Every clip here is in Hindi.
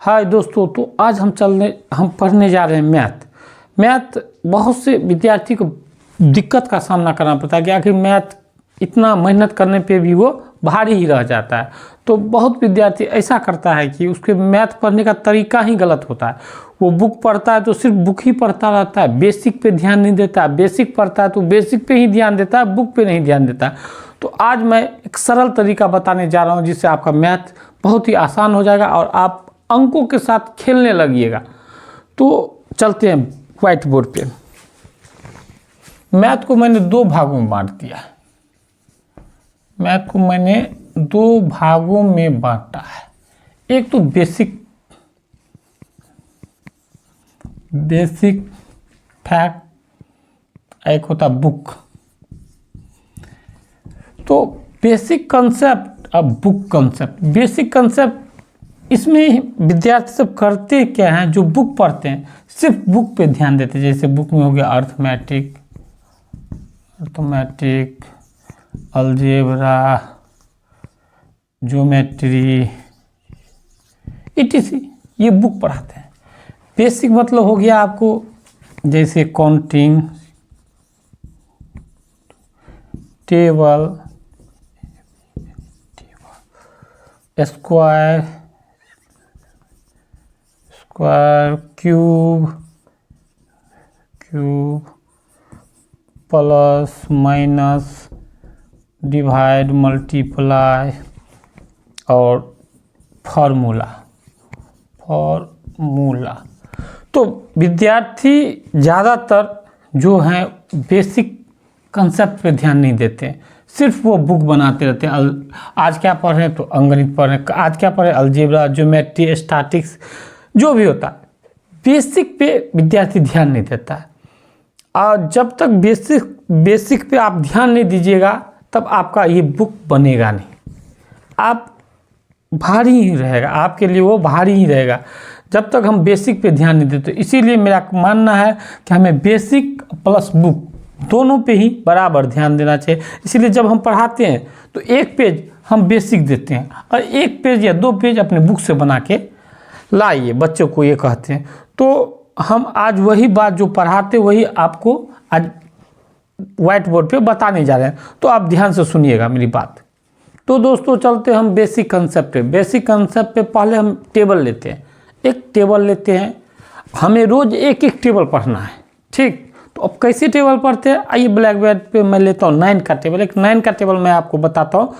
हाय दोस्तों, तो आज हम पढ़ने जा रहे हैं मैथ। बहुत से विद्यार्थी को दिक्कत का सामना करना पड़ता है कि आखिर मैथ इतना मेहनत करने पे भी वो भारी ही रह जाता है। तो बहुत विद्यार्थी ऐसा करता है कि उसके मैथ पढ़ने का तरीका ही गलत होता है। वो बुक पढ़ता है तो सिर्फ बुक ही पढ़ता रहता है, बेसिक पे ध्यान नहीं देता। बेसिक पढ़ता है तो बेसिक पे ही ध्यान देता है, बुक पे नहीं ध्यान देता। तो आज मैं एक सरल तरीका बताने जा रहा हूँ जिससे आपका मैथ बहुत ही आसान हो जाएगा और आप अंकों के साथ खेलने लगिएगा। तो चलते हैं व्हाइट बोर्ड पे। मैथ को मैंने दो भागों में बांट दिया है। मैथ को मैंने दो भागों में बांटा है। एक तो बेसिक फैक्ट, एक होता बुक। तो बेसिक कंसेप्ट अब बुक कंसेप्ट। बेसिक कंसेप्ट इसमें विद्यार्थी सब करते क्या हैं, जो बुक पढ़ते हैं सिर्फ बुक पे ध्यान देते हैं। जैसे बुक में हो गया अर्थमेटिक, अलजेब्रा, ज्योमेट्री, etc। ये बुक पढ़ाते हैं। बेसिक मतलब हो गया आपको जैसे counting, table, square, cube, plus minus, divide, multiply और फार्मूला। तो विद्यार्थी ज़्यादातर जो हैं बेसिक कंसेप्ट पे ध्यान नहीं देते हैं, सिर्फ वो बुक बनाते रहते हैं। आज क्या पढ़ रहे हैं तो अंकगणित पढ़ रहे हैं, आज क्या पढ़ रहे हैं अलजेब्रा, ज्योमेट्री, स्टैटिक्स, जो भी होता है। बेसिक पे विद्यार्थी ध्यान नहीं देता है। और जब तक बेसिक पे आप ध्यान नहीं दीजिएगा तब आपका ये बुक बनेगा नहीं। आप भारी ही रहेगा, आपके लिए वो भारी ही रहेगा जब तक हम बेसिक पे ध्यान नहीं देते। इसीलिए मेरा मानना है कि हमें बेसिक प्लस बुक दोनों पे ही बराबर ध्यान देना चाहिए। इसीलिए जब हम पढ़ाते हैं तो एक पेज हम बेसिक देते हैं और एक पेज या दो पेज अपने बुक से बना के लाइए, बच्चों को ये कहते हैं। तो हम आज वही बात जो पढ़ाते वही आपको आज व्हाइट बोर्ड पे बताने जा रहे हैं। तो आप ध्यान से सुनिएगा मेरी बात। तो दोस्तों चलते हम बेसिक कंसेप्ट पे। बेसिक कंसेप्ट पे पहले हम टेबल लेते हैं, एक टेबल लेते हैं। हमें रोज एक एक टेबल पढ़ना है, ठीक। तो अब कैसे टेबल पढ़ते हैं, आइए ब्लैक बोर्ड पे मैं लेता हूँ 9 का टेबल। एक 9 का टेबल मैं आपको बताता हूँ,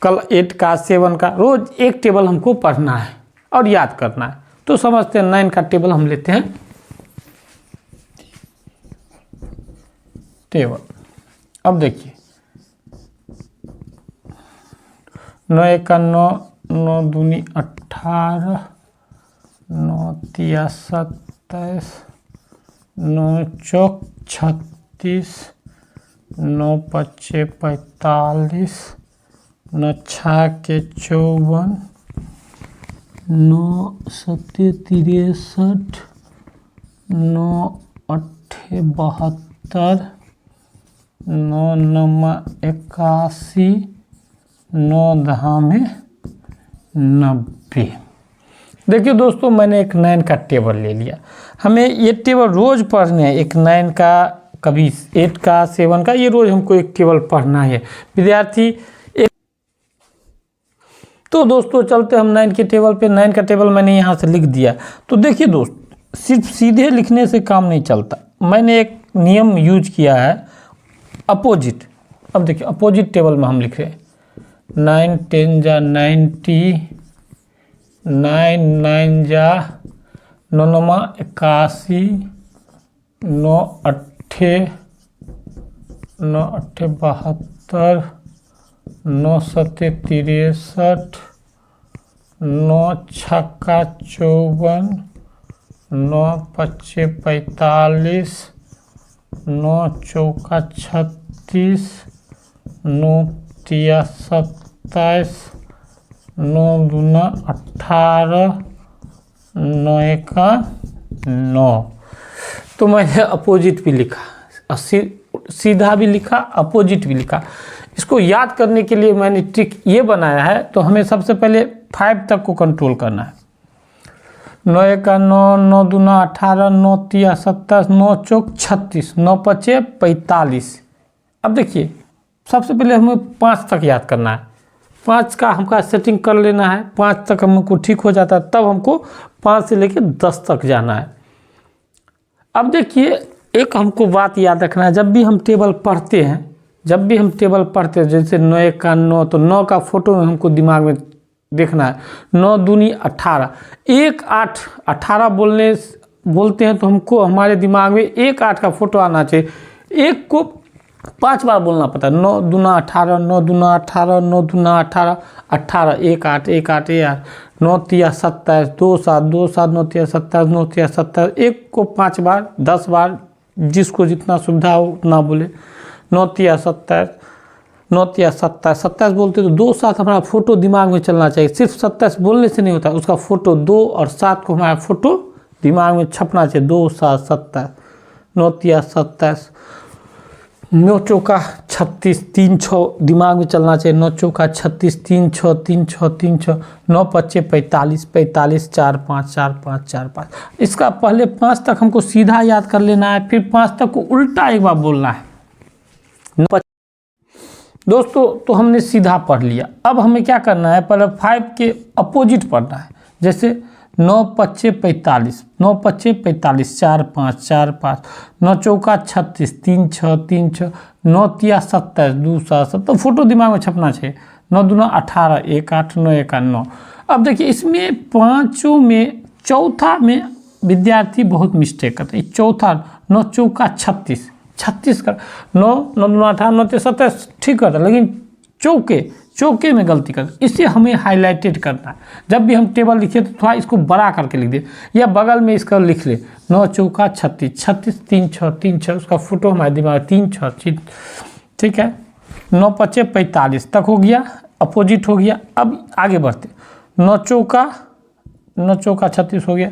कल 8 का, 7 का, रोज एक टेबल हमको पढ़ना है और याद करना है। तो समझते हैं 9 का टेबल हम लेते हैं। टेबल अब देखिए 9 1 9, 9 दूनी 18, 9 तिया 27, 9 चौक 36, 9 पच्चे 45, 9 छः के 54, 9 सत्ते 63, 9 अट्ठे 72, 9 नमा 81, 9 धामे 90। देखिए दोस्तों, मैंने एक 9 का टेबल ले लिया। हमें ये टेबल रोज पढ़ने हैं। एक 9 का, कभी 8 का, 7 का, ये रोज हमको एक टेबल पढ़ना है विद्यार्थी एक। तो दोस्तों चलते हम 9 के टेबल पे। 9 का टेबल मैंने यहाँ से लिख दिया। तो देखिए दोस्त, सिर्फ सीधे लिखने से काम नहीं चलता। मैंने एक नियम यूज किया है, अपोजिट। अब देखिए अपोजिट टेबल में हम लिख रहे हैं 9 10 जा 90, 9 9 जा 9 81, 9 अट्ठे 72, 9 सत्ते 63, 9 छक्का 54, 9 पच्चे 45, 9 चौका 36, 9 तिया 27, 9 दूना 18, 9 एका 9। तो मैंने अपोजिट भी लिखा, सीधा भी लिखा, अपोजिट भी लिखा। इसको याद करने के लिए मैंने ट्रिक ये बनाया है। तो हमें सबसे पहले 5 तक को कंट्रोल करना है। 9 एका 9, 9 दूना 18, 9 तिया 27, 9 चौक 36, 9 पचे 45। अब देखिए सबसे पहले हमें 5 तक याद करना है। 5 का हमका सेटिंग कर लेना है। 5 तक हमको ठीक हो जाता है, तब हमको 5 से लेकर 10 तक जाना है। अब देखिए एक हमको बात याद रखना है, जब भी हम टेबल पढ़ते हैं, जैसे 9 एका 9, तो 9 का फोटो हमको दिमाग में देखना है। 9 दूनी 18, 1 8 18 बोलते हैं तो हमको हमारे दिमाग में 1 8 का फोटो आना चाहिए। 1 को 5 बार बोलना पड़ता है। 9 दूना 18, 9 दूना 18, 9 दूना 18, 18, 1 8 1 8 1 9 तिया 27, 2 7 2 7, 9 तिया 27, 9 तिया 27। 1 को 5 बार 10 बार जिसको जितना सुविधा हो उतना बोले। 9 तिया 27, 9 तिया 27, 27 बोलते तो 2 7 हमारा फोटो दिमाग में चलना चाहिए। सिर्फ 27 बोलने से नहीं होता, उसका फोटो 2 और 7 को हमारा फोटो दिमाग में छपना चाहिए। 2 7 27, 9 तिया 27, 9 चौका 36, 3 6 दिमाग में चलना चाहिए। 9 चौका 36, 3 6 3 6 3 6, 9 पच्चे 45, 45 4 5 4 5 4 5। इसका पहले 5 तक हमको सीधा याद कर लेना है, फिर 5 तक को उल्टा एक बार बोलना है। दोस्तों तो हमने सीधा पढ़ लिया। अब हमें क्या करना है, पहले 5 के अपोजिट पढ़ना है। जैसे 9 पच्चे 45, 9 पच्चे 45, 4 5 4 5, 9 चौका 36, 3 6 3 6, 9 तिया 27, 2 7 7। तो फोटो दिमाग में छपना चाहिए। 9 दूना 18, 1 8, 9 एका 9। अब देखिए इसमें पाँचों में चौथा में विद्यार्थी बहुत मिस्टेक करते हैं। चौथा 9 चौका 36, 36 का 9 9 दूना 18, 9 तिया 27 ठीक करता है, लेकिन चौके में गलती करते। इसे हमें हाईलाइटेड करना है। जब भी हम टेबल लिखे तो थोड़ा इसको बड़ा करके लिख दे, या बगल में इसका लिख ले। 9 चौका 36, 36 3 6 3 6, उसका फोटो हमारे दिमाग में 3 6 ठीक है। 9 पच्चे 45 तक हो गया, अपोजिट हो गया। अब आगे बढ़ते। 9 चौका 36 हो गया।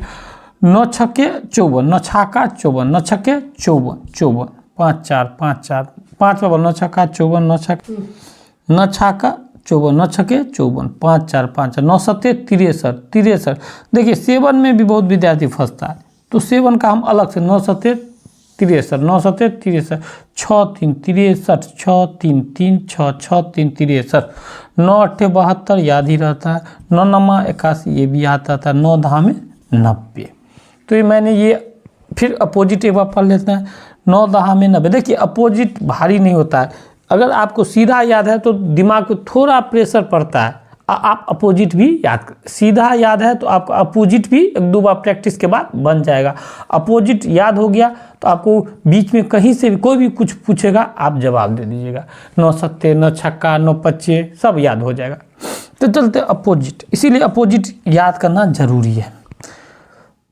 9 छक्के 54, 9 छक्का 54, 9 छक्के 54, 5 4 5 4 5 बार 9 छक्का 54, 9 छक्का 54, 9 छक्के 54, 5 4 5 4, 9 सत्ते 63। देखिए 7 में भी बहुत विद्यार्थी फंसता है, तो 7 का हम अलग से 9 सत्ते 63, 9 सत्ते 63, 6 3 63, 6 3 3 6 6 3 63, 9 8 72 याद ही रहता है। 9 नमा 81 ये भी याद रहता है। 9 दहा में 90। तो ये मैंने ये फिर अपोजिट एक बार पढ़ लेते हैं। 9 दहा में 90। देखिए अपोजिट भारी नहीं होता है। अगर आपको सीधा याद है तो दिमाग को थोड़ा प्रेशर पड़ता है। आप अपोजिट भी याद कर, सीधा याद है तो आपका अपोजिट भी 1-2 बार प्रैक्टिस के बाद बन जाएगा। अपोजिट याद हो गया तो आपको बीच में कहीं से भी कोई भी कुछ पूछेगा आप जवाब दे दीजिएगा। 9 सत्ते 9 छक्का 9 पच्चे सब याद हो जाएगा। तो चलते अपोजिट, इसीलिए अपोजिट याद करना जरूरी है।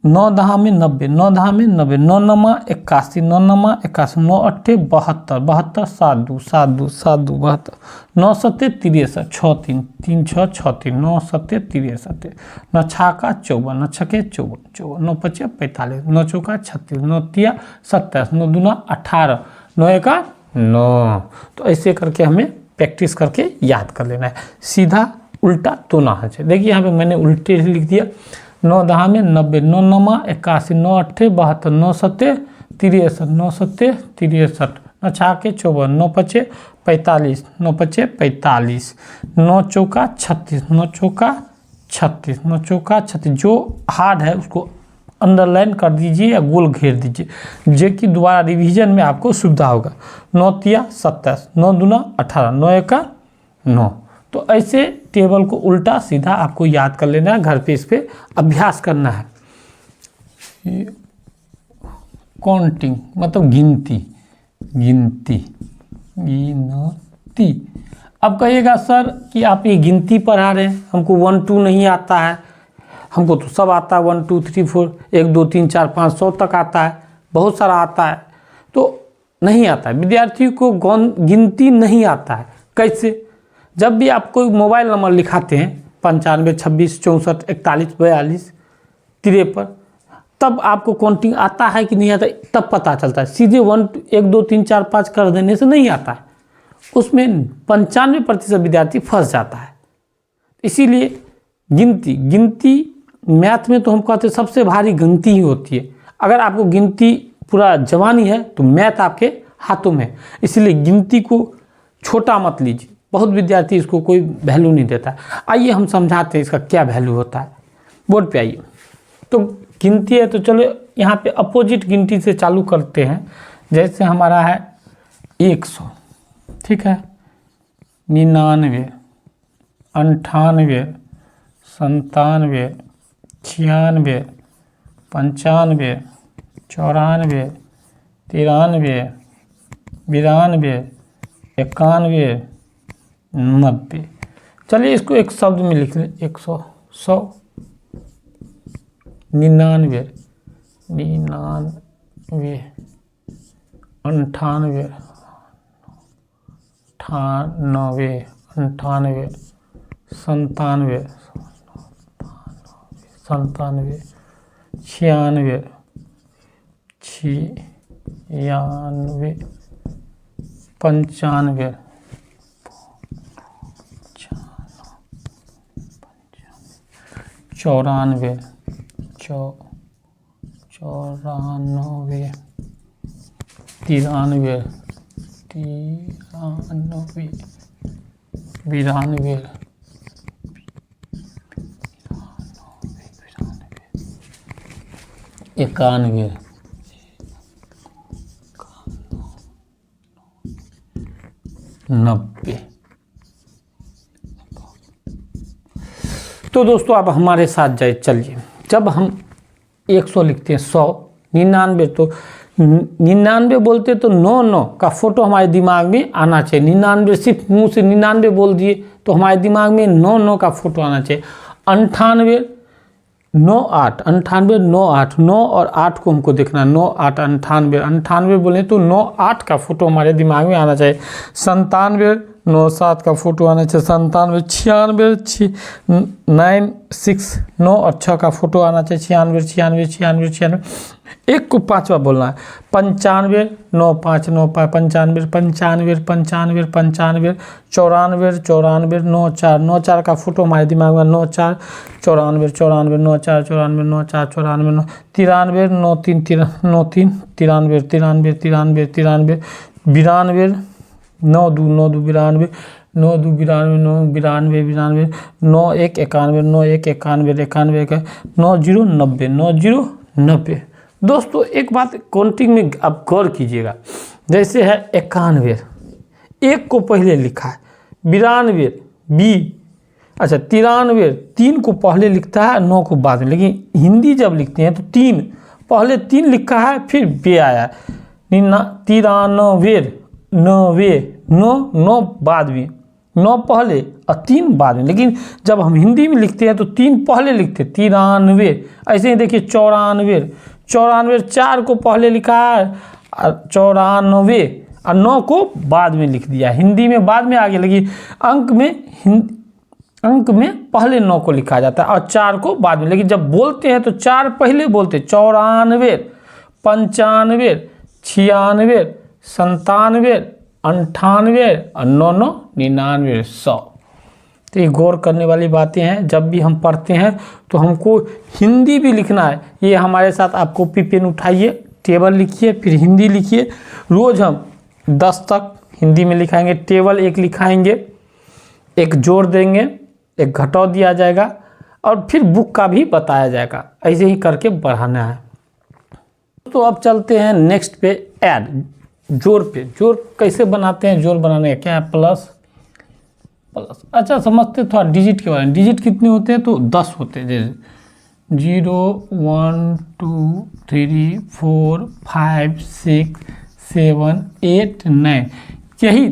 9 दहा में 90, 9 दहा में 90, 9 नमा 81, 9 नमा 81, 9 अट्ठे 72, 72 7 2 7 2 7 2 72, 9 सत्ते 63, 6 3 3 6 6 3, 9 सत्ते 63, 9 छक्का 54, 9 छक्के 54, 9 पच्चे 45, 9 चौका 36, 9 तिया 27, 9 दूना 18, 9 एका 9। तो ऐसे करके हमें प्रैक्टिस करके याद कर लेना है। सीधा उल्टा तो ना है। देखिए यहाँ पे मैंने उल्टे लिख दिया। 9 दहा में 90, 9 नमा 81, 9 अट्ठे 72, 9 सत्ते 63, 9 सत्ते 63, 9 छक्के 54, 9 पच्चे 45, 9 पच्चे 45, 9 चौका 36, 9 चौका 36, 9 चौका 36। जो हार्ड है उसको अंडरलाइन कर दीजिए या गोल घेर दीजिए, जो कि दोबारा रिवीजन में आपको सुविधा होगा। 9 तिया 27, 9 दूना 18, 9 एका 9। तो ऐसे टेबल को उल्टा सीधा आपको याद कर लेना है। घर पे इस पे अभ्यास करना है। काउंटिंग मतलब गिनती। अब कहिएगा सर कि आप ये गिनती पढ़ा रहे हैं, हमको 1 2 नहीं आता है। हमको तो सब आता है, 1 2 3 4 1 2 3 4 5 100 तक आता है, बहुत सारा आता है। तो नहीं आता है, विद्यार्थी को गिनती नहीं आता है। कैसे? जब भी आप कोई मोबाइल नंबर लिखाते हैं 95 26 64 41 42 53, तब आपको काउंटिंग आता है कि नहीं आता, तब पता चलता है। सीधे 1 2 3 4 5 कर देने से नहीं आता है, उसमें 95% विद्यार्थी फंस जाता है। इसीलिए गिनती मैथ में तो हम कहते हैं सबसे भारी गिनती ही होती है। अगर आपको गिनती पूरा जवानी है तो मैथ आपके हाथों में है, इसलिए गिनती को छोटा मत लीजिए। बहुत विद्यार्थी इसको कोई वैल्यू नहीं देता। आइए हम समझाते हैं इसका क्या वैल्यू होता है। बोर्ड पे आइए। तो गिनती है तो चलो यहाँ पे अपोजिट गिनती से चालू करते हैं। जैसे हमारा है 100, ठीक है, 99, 98, 97, 96, 95, 94, 93, 92, 91, 90। चलिए इसको एक शब्द में लिख लें, 100, 100, 99, 98, 98, 98, 97, 97, 96, 96, 95, 94, 93, 92, 91, 90। तो दोस्तों अब हमारे साथ जाए, चलिए जब हम 100 लिखते हैं, 100, 99, तो 99 बोलते तो 99 का फोटो हमारे दिमाग में आना चाहिए। 99 सिर्फ मुंह से 99 बोल दिए तो हमारे दिमाग में 99 का फोटो आना चाहिए। 98, 98, 98, 98, 9 और 8 को हमको देखना, 9, 8, 98, 98 बोले तो 9, 8 का फोटो हमारे दिमाग में आना चाहिए। 97, 9, 7 का फोटो आना चाहिए। 97, 96, 9, 6, 9 और 6 का फोटो आना चाहिए। 96, 96, 96, 96, एक को 5वां बोलना है। 95, 9, 5, 9, 95, 95, 95, 95, 94, 94, 9, 4, 9, 4 का फोटो हमारे दिमाग में, 9, 4, 94, 94, 9, 4, 94, 9, 4, 94, 9, 93, 9, 3, 9, 3, 93, 93, 93, 93, 92, 9, 2, 9, 2, 92, 9, 2, 92, 9, 92, 92, 9, 1, 91, 9, 1, 91, 91, 9, 0, 90, 9, 0, 90। दोस्तों एक बात काउंटिंग में आप गौर कीजिएगा, जैसे है 91, 1 को पहले लिखा है, 92, बी, अच्छा 93, 3 को पहले लिखता है, 9 को बाद में। लेकिन हिंदी जब लिखते हैं तो 3 पहले 3 लिखा है, फिर बे आया है। 93, 90, 9 बाद में, 9 पहले और 3 बाद में। लेकिन जब हम हिंदी में लिखते हैं तो 3 पहले लिखते हैं, 93। ऐसे ही देखिए 94, 94, 4 को पहले लिखा है, 94 और 9 को बाद में लिख दिया। हिंदी में बाद में आ गया, लेकिन अंक में पहले 9 को लिखा जाता है और 4 को बाद में। लेकिन जब बोलते हैं तो 4 पहले बोलते, 94, 95, 96, 97, 98 और 9, 99, 100। तो ये गौर करने वाली बातें हैं। जब भी हम पढ़ते हैं तो हमको हिंदी भी लिखना है। ये हमारे साथ आप कॉपी पेन उठाइए, टेबल लिखिए, फिर हिंदी लिखिए। रोज़ हम 10 तक हिंदी में लिखाएंगे। टेबल एक लिखाएंगे, एक जोड़ देंगे, एक घटाव दिया जाएगा और फिर बुक का भी बताया जाएगा। ऐसे ही करके बढ़ाना है। तो अब चलते हैं नेक्स्ट पे, ऐड, जोड़ पे। जोड़ कैसे बनाते हैं? जोड़ बनाने का क्या है? Plus plus. अच्छा समझते थोड़ा डिजिट के बारे में। डिजिट कितने होते हैं? तो 10 होते हैं। जैसे 0, 1, 2, 3, 4, 5, 6, 7, 8, 9, यही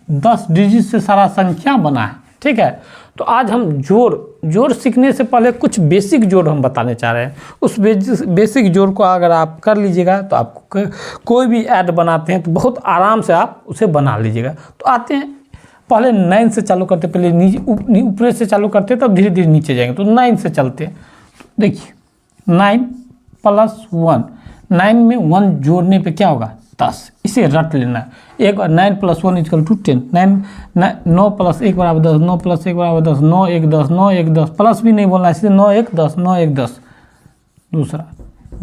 10 डिजिट से सारा संख्या बना है। ठीक है, तो आज हम जोड़ सीखने से पहले कुछ बेसिक जोड़ हम बताने चाह रहे हैं। उस बेसिक जोड़ को अगर आप कर लीजिएगा तो आपको कोई भी ऐड बनाते हैं तो बहुत आराम से आप उसे बना लीजिएगा। तो आते हैं, पहले 9 से चालू करते, पहले नीचे ऊपर से चालू करते तब धीरे धीरे नीचे जाएंगे। तो 9 से चलते हैं। देखिए 9 + 1, 9 में 1 जोड़ने पे क्या होगा? 10, इसे रट लेना है। एक 9 + 1 = 10, 9 + 1 = 10, 9 + 1 = 10, 9 1 10, 9 1 10, प्लस भी नहीं बोलना है, इसलिए 9 1 10, 9 1 10। दूसरा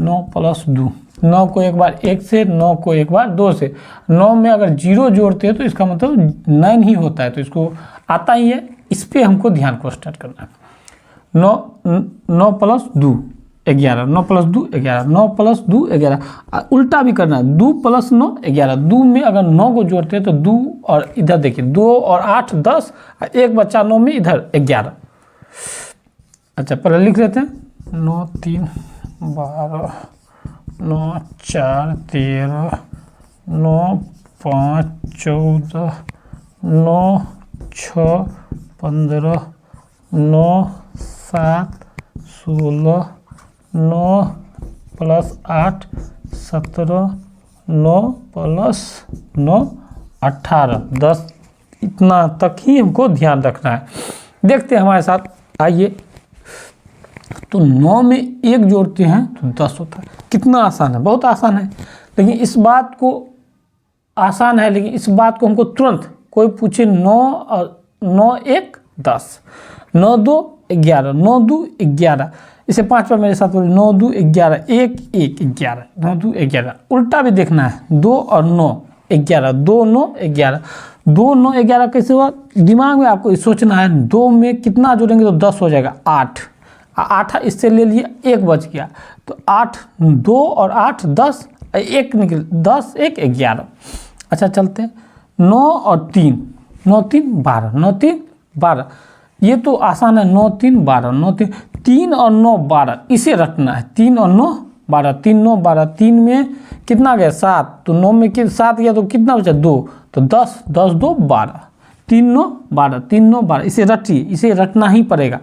9 + 2, 9 को एक बार 1 से, 9 को एक बार 2 से। 9 में अगर 0 जोड़ते हैं तो इसका मतलब 9 ही होता है, तो इसको आता ही है, इस पर हमको ध्यान को स्टार्ट करना है। 9 + 2 11, 9 + 2 11, 9 + 2 11। उल्टा भी करना है, 2 + 9 11। 2 में अगर 9 को जोड़ते हैं तो 2 और इधर देखिए 2 और 8 10, एक बच्चा 9 में, इधर 11। अच्छा पहले लिख लेते हैं। 9 3 12, 9 4 13, 9 5 14, 9 6 15, 9 7 16, 9 + 8 17, 9 + 9 18, 10। इतना तक ही हमको ध्यान रखना है। देखते हैं हमारे साथ, आइए। तो 9 में 1 जोड़ते हैं तो 10 होता है। कितना आसान है, बहुत आसान है। लेकिन इस बात को आसान है, लेकिन इस बात को हमको तुरंत कोई पूछे 9 और 9 1 10, 9 2 11, 9 2 11। इसे 5 बार मेरे साथ बोलिए, 9 2 11, 1 1 11, 9 2 11। उल्टा भी देखना है, 2 और 9 11, 2 9 11, 2 9 11 कैसे हुआ? दिमाग में आपको सोचना है, 2 में कितना जोड़ेंगे तो 10 हो जाएगा, 8। 8 इससे ले लिए, 1 बच गया, तो 8 2 और 8 10, 1 निकल, 10 1 11। अच्छा चलते हैं, 9 और 3, 9 3 12, 9 3 12। ये तो आसान है, 9 3 12, 9 3, 3 और 9 12, इसे रटना है। 3 और 9 12, 3 9 12, 3 में कितना गया 7, तो 9 में 7 गया तो कितना बचा 2, तो 10 10 2 12, 3 9 12, 3 9 12, इसे रटिए, इसे रटना ही पड़ेगा।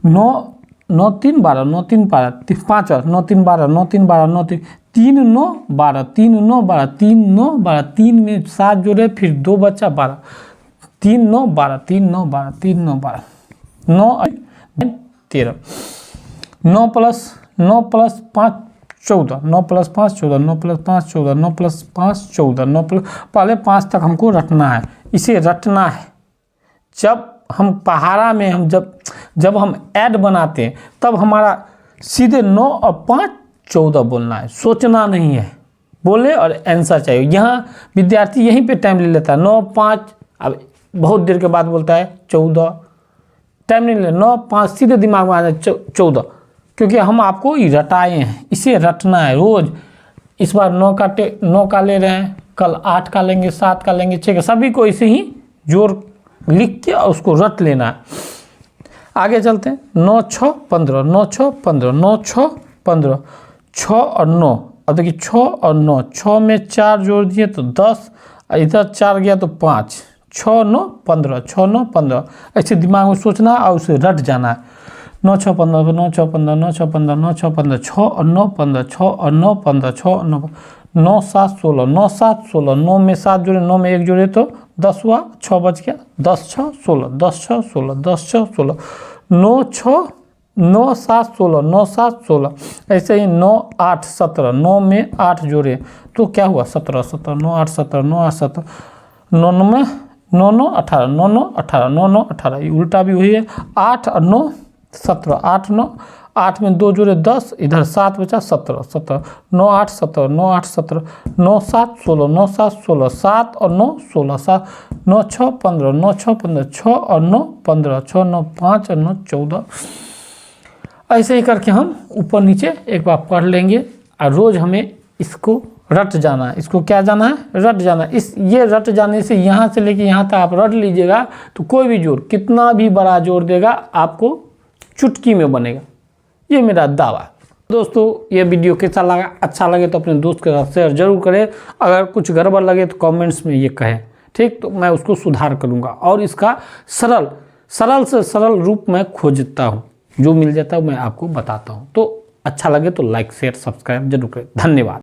9 9 3 12, 9 3 12, 5 बार 9 3 12, 9 3 12, 9 3 3 9 12, 3 9 12, 3 9 12, 3 में 7 जोड़े, फिर 2 बचा 12, 3 9 12, 3 9 12, 3 9 12, 9 13, 9 + 5 14, 9 + 5 14, 9 + 5 14, 9 + 5 14, 9 पहले 5 तक हमको रटना है, इसे रटना है। जब हम पहाड़ा में जब हम ऐड बनाते हैं तब हमारा सीधे 9 और 5 14 बोलना है, सोचना नहीं है, बोले और आंसर चाहिए। यहाँ विद्यार्थी यहीं पे टाइम ले लेता है, 9 5, अब बहुत देर के बाद बोलता है 14, टाइम नहीं ले, 9 5 सीधे दिमाग में आ जाए 14, क्योंकि हम आपको रटाए हैं, इसे रटना है रोज। इस बार 9 का ले रहे हैं, कल 8 का लेंगे, 7 का लेंगे, 6 का, सभी को इसे ही जोड़ लिख के और उसको रट लेना है। आगे चलते हैं, 9 6 15, 9 6 15, 9 6 15, 6 और 9। अब देखिए 6 और 9, 6 में 4 जोड़ दिए तो 10, इधर 4 गया तो 5, 6 9 15, 6 9 15। ऐसे दिमाग में सोचना और उसे रट जाना है। 9 6 15, 9 6 15, 9 6 15, 9 6 15, 6 और 9 15, 6 और 9 15, 6 और 9 9 7 16, 9 7 16, 9 में 7 जोड़े, 9 में 1 जोड़े तो 10 हुआ, 6 बच गया, 10 6 16, 10 6 16, 10 6 16, 9 6 9 7 16, 9 7 16। ऐसे ही 9 8 17, 9 में 8 जोड़े तो क्या हुआ 17 17, 9 8 17, 9 8 17, 9 9 में 9 9 18, 9 9 18, 9 9 18। ये उल्टा भी हुई है, 8 और 9 17, 8 9, 8 में 2 जोड़े 10, इधर 7 बचा 17 17, 9 8 17, 9 8 17, 9 7 16, 9 7 16, 7 और 9 16, 7 9 6 15, 9 6 15, 6 और 9 15, 6 9 5 और 9 14। ऐसे ही करके हम ऊपर नीचे एक बार पढ़ लेंगे और रोज़ हमें इसको रट जाना है। इसको क्या जाना है, रट जाना है। ये रट जाने से यहाँ से लेके यहाँ तक आप रट लीजिएगा तो कोई भी जोड़, कितना भी बड़ा जोड़ देगा, आपको चुटकी में बनेगा, ये मेरा दावा। दोस्तों ये वीडियो कैसा लगा, अच्छा लगे तो अपने दोस्त के साथ शेयर जरूर करें। अगर कुछ गड़बड़ लगे तो कमेंट्स में ये कहें, ठीक, तो मैं उसको सुधार करूँगा और इसका सरल से सरल रूप में खोजता हूँ, जो मिल जाता है मैं आपको बताता हूँ। तो अच्छा लगे तो लाइक शेयर सब्सक्राइब जरूर करें। धन्यवाद।